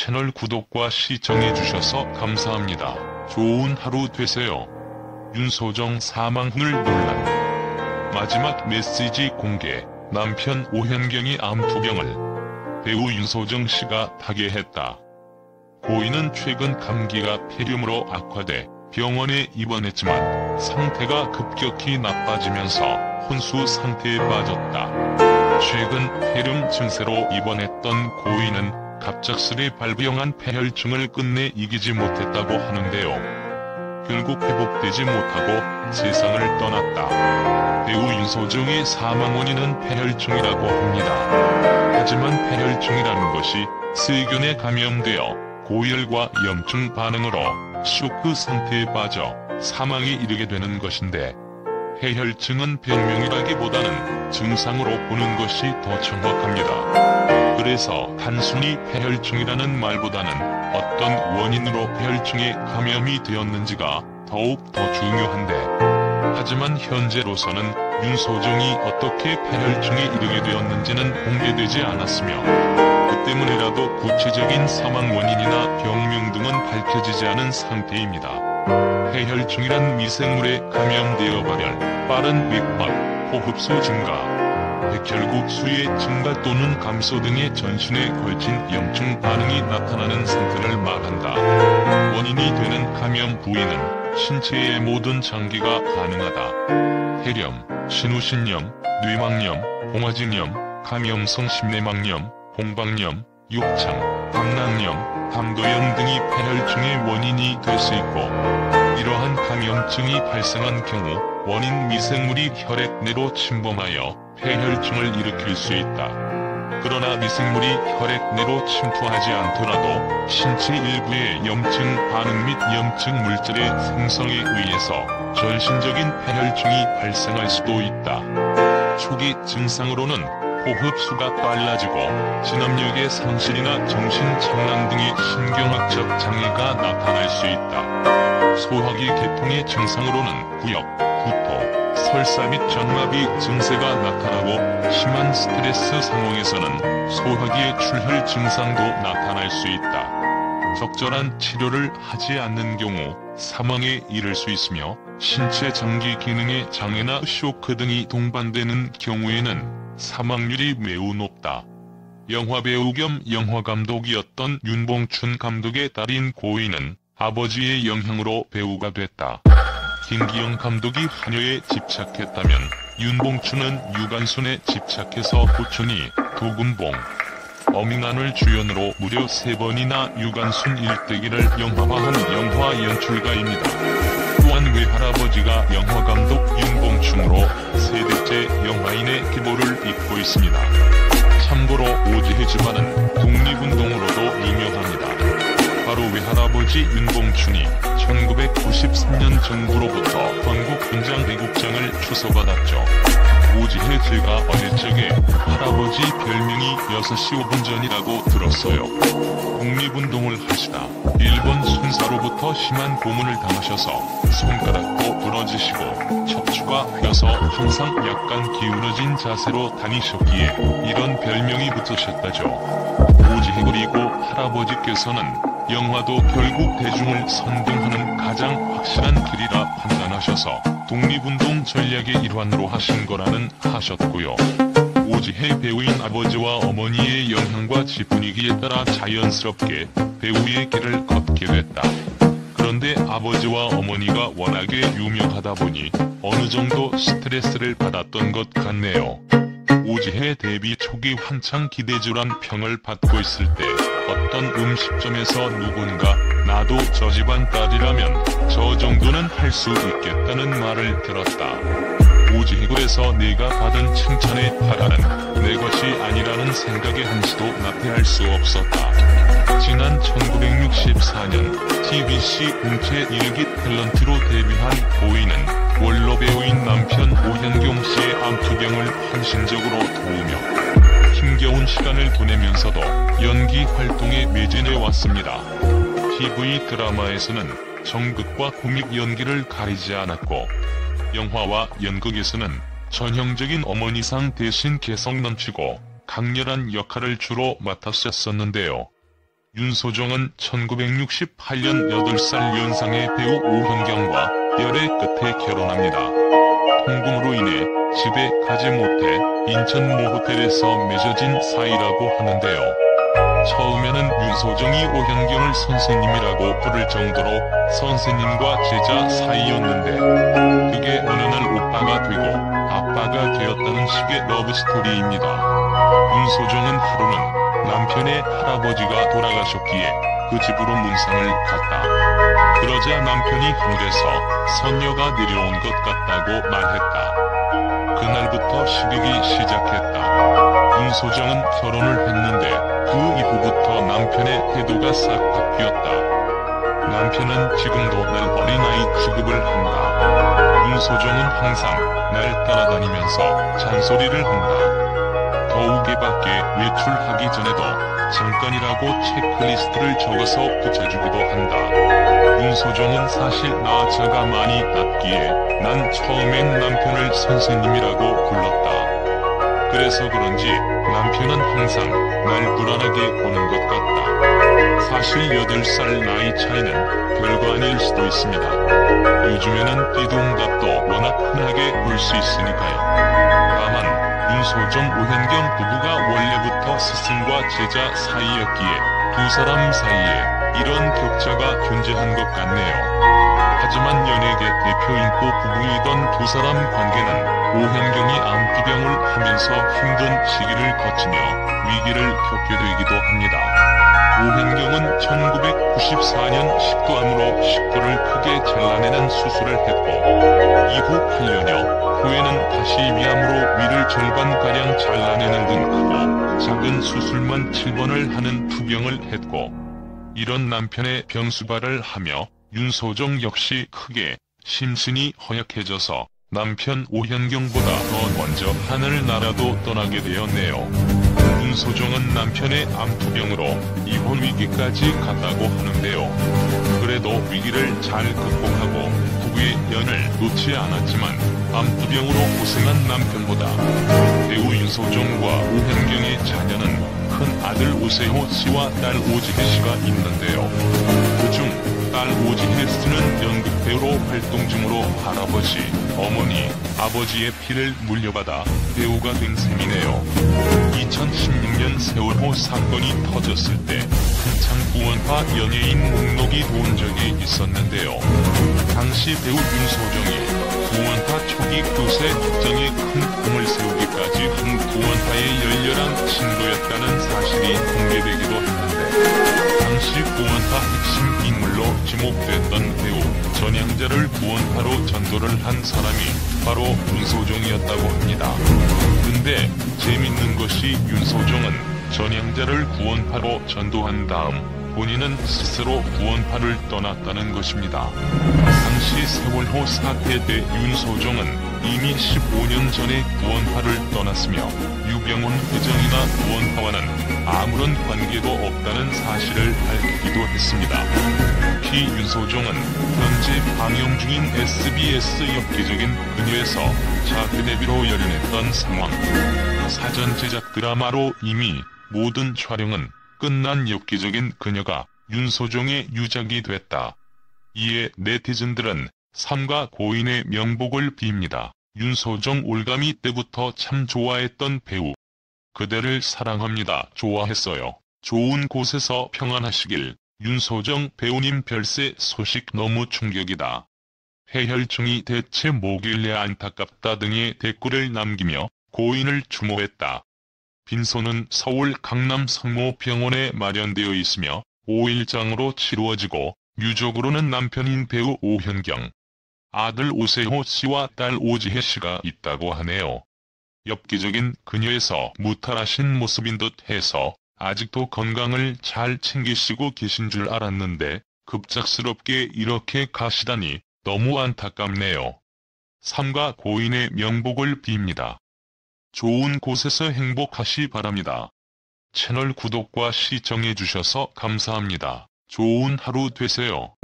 채널 구독과 시청해주셔서 감사합니다. 좋은 하루 되세요. 윤소정 사망 후 논란. 마지막 메시지 공개. 남편 오현경이 암투병을 배우 윤소정 씨가 타계했다. 고인은 최근 감기가 폐렴으로 악화돼 병원에 입원했지만 상태가 급격히 나빠지면서 혼수 상태에 빠졌다. 최근 폐렴 증세로 입원했던 고인은 갑작스레 발병한 폐혈증을 끝내 이기지 못했다고 하는데요. 결국 회복되지 못하고 세상을 떠났다. 배우 윤소정의 사망 원인은 폐혈증이라고 합니다. 하지만 폐혈증이라는 것이 세균에 감염되어 고열과 염증 반응으로 쇼크 상태에 빠져 사망에 이르게 되는 것인데, 폐혈증은 병명이라기보다는 증상으로 보는 것이 더 정확합니다. 그래서 단순히 폐혈증이라는 말보다는 어떤 원인으로 폐혈증에 감염이 되었는지가 더욱 더 중요한데, 하지만 현재로서는 윤소정이 어떻게 폐혈증에 이르게 되었는지는 공개되지 않았으며, 그 때문이라도 구체적인 사망 원인이나 병명 등은 밝혀지지 않은 상태입니다. 폐혈증이란 미생물에 감염되어 발열, 빠른 맥박, 호흡수 증가, 백혈구 수의 증가 또는 감소 등의 전신에 걸친 염증 반응이 나타나는 상태를 말한다. 원인이 되는 감염 부위는 신체의 모든 장기가 가능하다. 폐렴, 신우신염, 뇌막염, 봉화진염, 감염성 심내막염, 홍박염, 욕창, 담낭염, 담도염 등이 폐혈증의 원인이 될 수 있고, 이러한 감염증이 발생한 경우 원인 미생물이 혈액 내로 침범하여 폐혈증을 일으킬 수 있다. 그러나 미생물이 혈액 내로 침투하지 않더라도 신체 일부의 염증 반응 및 염증 물질의 생성에 의해서 전신적인 폐혈증이 발생할 수도 있다. 초기 증상으로는 호흡수가 빨라지고 진압력의 상실이나 정신착란 등의 신경학적 장애가 나타날 수 있다. 소화기 계통의 증상으로는 구역, 구토, 설사 및 전마비 증세가 나타나고, 심한 스트레스 상황에서는 소화기의 출혈 증상도 나타날 수 있다. 적절한 치료를 하지 않는 경우 사망에 이를 수 있으며, 신체 장기 기능의 장애나 쇼크 등이 동반되는 경우에는 사망률이 매우 높다. 영화배우 겸 영화감독이었던 윤봉춘 감독의 딸인 고인은 아버지의 영향으로 배우가 됐다. 김기영 감독이 한여에 집착했다면 윤봉춘은 유관순에 집착해서 부춘이, 도금봉, 어밍안을 주연으로 무려 3번이나 유관순 일대기를 영화화한 영화 연출가입니다. 또한 외할아버지가 영화감독 윤봉춘으로 세대째 영화인의 기보를 잇고 있습니다. 참고로 오지혜 집안은 독립운동으로도 유명합니다. 바로 외할아버지 윤봉춘이 1993년 정부로부터 건국 군장 대국장을 추서받았죠. 오지혜 제가 어릴 적에 할아버지 별명이 6시 5분 전이라고 들었어요. 독립운동을 하시다 일본 순사로부터 심한 고문을 당하셔서 손가락도 부러지시고 척추가 휘어서 항상 약간 기울어진 자세로 다니셨기에 이런 별명이 붙으셨다죠. 오지혜 그리고 할아버지께서는 영화도 결국 대중을 선동하는 가장 확실한 길이라 판단하셔서 독립운동 전략의 일환으로 하신 거라는 하셨고요. 오지혜 배우인 아버지와 어머니의 영향과 집 분위기에 따라 자연스럽게 배우의 길을 걷게 됐다. 그런데 아버지와 어머니가 워낙에 유명하다 보니 어느 정도 스트레스를 받았던 것 같네요. 오지혜 데뷔 초기 한창 기대주란 평을 받고 있을 때 어떤 음식점에서 누군가 나도 저 집안 딸이라면 저 정도는 할 수 있겠다는 말을 들었다. 오지혜굴에서 내가 받은 칭찬의 파란은 내 것이 아니라는 생각에 한시도 나태할 수 없었다. 지난 1964년 TBC 공채 일기 탤런트로 데뷔한 고인은 원로 배우인 남편 오현경 씨의 암투병을 헌신적으로 도우며 힘겨운 시간을 보내면서도 연기 활동에 매진해 왔습니다. TV 드라마에서는 정극과 코믹 연기를 가리지 않았고, 영화와 연극에서는 전형적인 어머니상 대신 개성 넘치고 강렬한 역할을 주로 맡았었는데요. 윤소정은 1968년 8살 연상의 배우 오현경과 열애 끝에 결혼합니다. 통금으로 인해 집에 가지 못해 인천 모호텔에서 맺어진 사이라고 하는데요. 처음에는 윤소정이 오현경을 선생님이라고 부를 정도로 선생님과 제자 사이였는데 그게 어느 날 오빠가 되고 아빠가 되었다는 식의 러브스토리입니다. 윤소정은 하루는 남편의 할아버지가 돌아가셨기에 그 집으로 문상을 갔다. 그러자 남편이 하늘에서 선녀가 내려온 것 같다고 말했다. 그날부터 식욕이 시작했다. 윤소정은 결혼을 했는데 그 이후부터 남편의 태도가 싹 바뀌었다. 남편은 지금도 날 어린아이 취급을 한다. 윤소정은 항상 날 따라다니면서 잔소리를 한다. 더욱이 밖에 외출하기 전에도 잠깐이라고 체크리스트를 적어서 붙여주기도 한다. 윤소정은 사실 나 자가 많이 땄기에 난 처음엔 남편을 선생님이라고 불렀다. 그래서 그런지 남편은 항상 날 불안하게 보는 것 같다. 사실 8살 나이 차이는 별거 아닐 수도 있습니다. 요즘에는 띠동갑도 워낙 흔하게 볼 수 있으니까요. 다만 윤소정 오현경 부부가 원래부터 스승과 제자 사이였기에 두 사람 사이에 이런 격차가 존재한 것 같네요. 하지만 연예계 대표인고 부부이던 두 사람 관계는 오현경이 암기병을 하면서 힘든 시기를 거치며 위기를 겪게 되기도 합니다. 오현경은 1994년 식도암으로 식도를 크게 잘라내는 수술을 했고 이후 8년여 후에는 다시 위암으로 위를 절반가량 잘라내는 등 크고 작은 수술만 7번을 하는 투병을 했고 이런 남편의 병수발을 하며 윤소정 역시 크게 심신이 허약해져서 남편 오현경보다 더 먼저 하늘나라도 떠나게 되었네요. 윤소정은 남편의 암투병으로 입원 위기까지 갔다고 하는데요. 그래도 위기를 잘 극복하고 부부의 연을 놓지 않았지만 암투병으로 고생한 남편보다 배우 윤소정과 오현경의 자녀는 큰 아들 오세호 씨와 딸 오지혜 씨가 있는데요. 그중 딸 오지혜 씨는 연극배우로 활동 중으로 할아버지, 어머니, 아버지의 피를 물려받아 배우가 된 셈이네요. 2016년 세월호 사건이 터졌을 때 한창 구원파 연예인 목록이 도운 적이 있었는데요. 당시 배우 윤소정이 구원파 초기 교세 확정에 큰 공을 세우기까지 한 구원파의 열렬한 친구였다는 사실이 공개되기도 했는데 당시 구원파 핵심 인물로 지목됐던 배우 전향자를 구원파로 전도를 한 사람이 바로 윤소정이었다고 합니다. 근데 재밌는 것이 윤소정은 전향자를 구원파로 전도한 다음 본인은 스스로 구원파를 떠났다는 것입니다. 당시 세월호 사태 때 윤소정은 이미 15년 전에 구원파를 떠났으며 유병훈 회장이나 구원파와는 아무런 관계도 없다는 사실을 밝히기도 했습니다. 특히 윤소정은 현재 방영 중인 SBS 엽기적인 그녀에서 자그 데뷔로 열연했던 상황, 사전 제작 드라마로 이미 모든 촬영은 끝난 엽기적인 그녀가 윤소정의 유작이 됐다. 이에 네티즌들은 삼가 고인의 명복을 빕니다. 윤소정 올가미 때부터 참 좋아했던 배우. 그대를 사랑합니다. 좋아했어요. 좋은 곳에서 평안하시길. 윤소정 배우님 별세 소식 너무 충격이다. 해혈증이 대체 뭐길래 안타깝다 등의 댓글을 남기며 고인을 추모했다. 빈소는 서울 강남 성모병원에 마련되어 있으며 5일장으로 치루어지고 유족으로는 남편인 배우 오현경, 아들 오세호 씨와 딸 오지혜 씨가 있다고 하네요. 엽기적인 그녀에서 무탈하신 모습인 듯 해서 아직도 건강을 잘 챙기시고 계신 줄 알았는데 급작스럽게 이렇게 가시다니 너무 안타깝네요. 삼가 고인의 명복을 빕니다. 좋은 곳에서 행복하시 바랍니다. 채널 구독과 시청해주셔서 감사합니다. 좋은 하루 되세요.